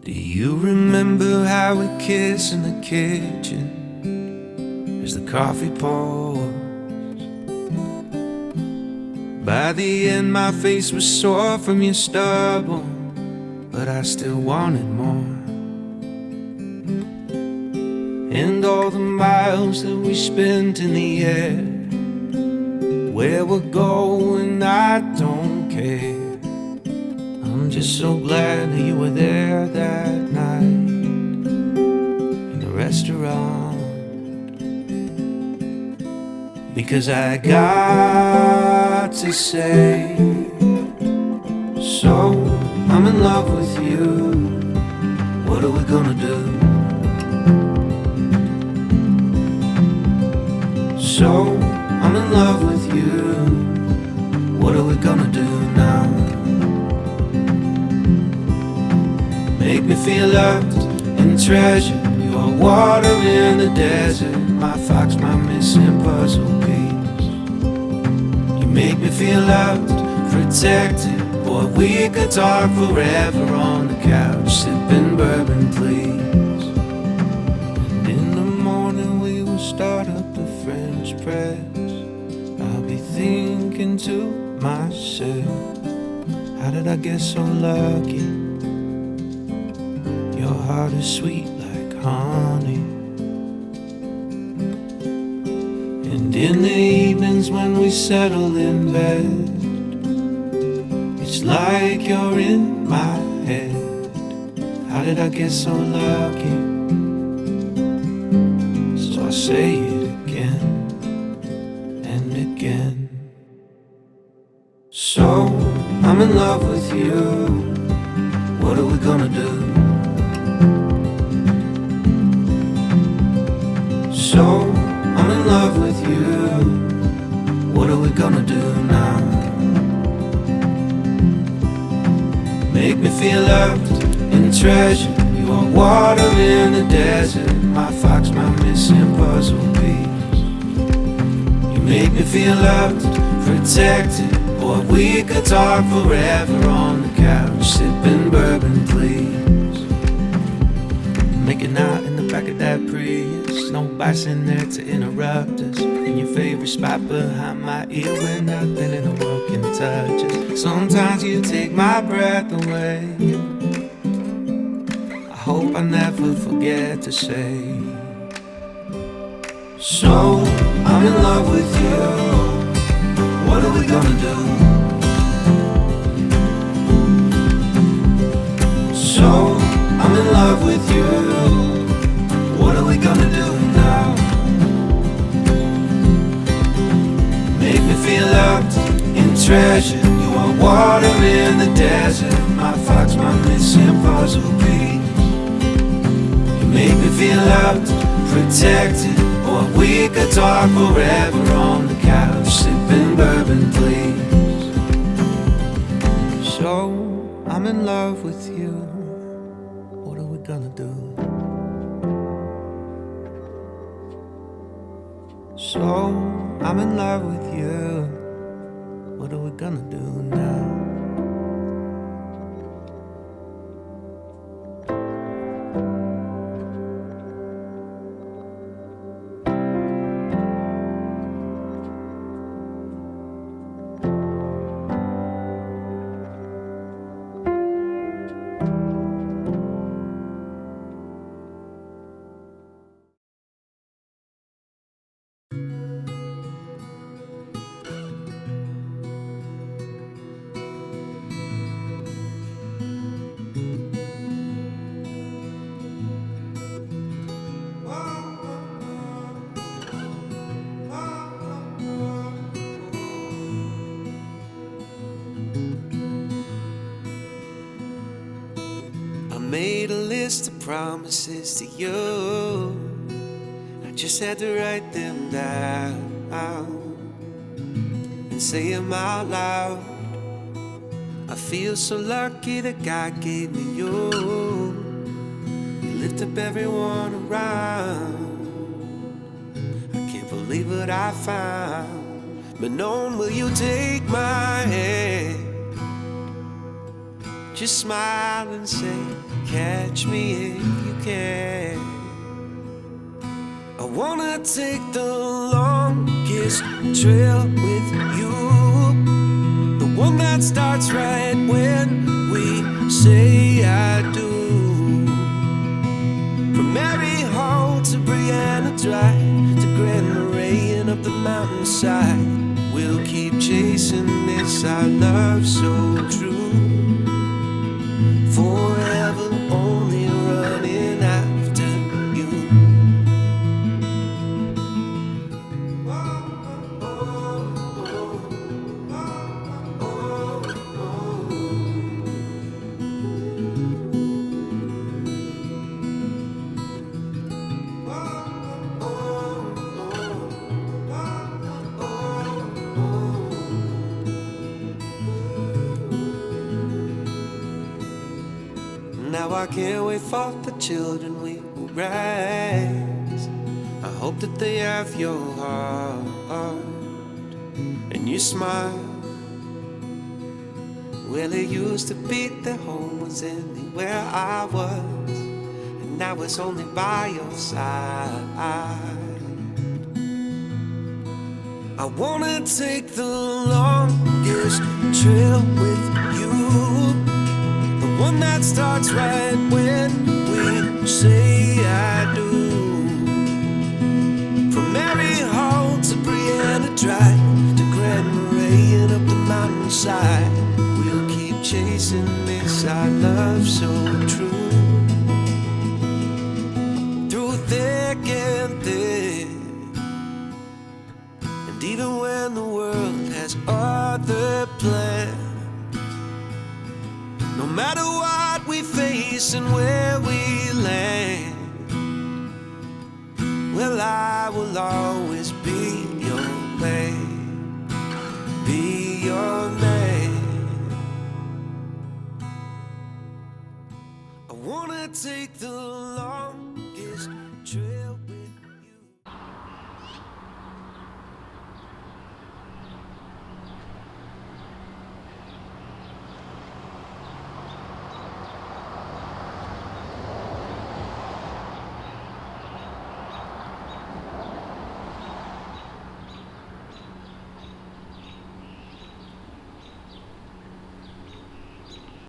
Do you remember how we kissed in the kitchen as the coffee pours? By the end my face was sore from your stubble, but I still wanted more. And all the miles that we spent in the air, where we're going I don't care. I'm just so glad that you were there that night in the restaurant, because I got to say, so I'm in love with you, what are we gonna do? So I'm in love with you, what are we gonna do now? Make me feel loved and treasured, your water in the desert, my fox, my missing puzzle piece. You make me feel loved, protected, boy, we could talk forever on the couch, sipping bourbon, please. And in the morning we will start up the French press. I'll be thinking to myself, how did I get so lucky? Your heart is sweet like honey. And in the evenings when we settle in bed, it's like you're in my head. How did I get so lucky? So I say it again and again. So I'm in love with you, what are we gonna do? So I'm in love with you, what are we gonna do now? Make me feel loved and treasured, you are water in the desert, my fox, my missing puzzle piece. You make me feel loved, protected, boy, we could talk forever on the couch, sipping bourbon, please. Making out in the back of that Prius, no bikes in there to interrupt us. In your favorite spot behind my ear where nothing in the world can touch us. Sometimes you take my breath away, I hope I never forget to say, so I'm in love with you, what are we gonna do? So I'm in love with you, what are we gonna do now? Make me feel loved and treasured, you are water in the desert, my fox, my missing puzzle piece. You make me feel loved, protected, or we could talk forever on the couch, sipping bourbon, please. So I'm in love with you, what are we gonna do? So I'm in love with you, what are we gonna do now? Made a list of promises to you, I just had to write them down and say them out loud. I feel so lucky that God gave me you. You lift up everyone around. I can't believe what I found. But knowing will you take my hand, just smile and say, catch me if you can. I wanna take the longest trail with you, the one that starts right when we say I do. From Mary Hall to Brianna Drive to Grand Marais and up the mountainside, we'll keep chasing this, our love so true. Forever only running after you. Now I can't wait for the children we will raise. I hope that they have your heart and you smile. Well, they used to be their home was anywhere I was, and now it's only by your side. I wanna take the longest trail with you, the one that starts right when we say I do. From Mary Hall to Brianna Drive to Grand Marais and up the mountainside, we'll keep chasing this, our love so true. Through thick and thin, and even when the world has other plans, no matter what we face and where we land, well, I will always be your man, be your man. I wanna take the long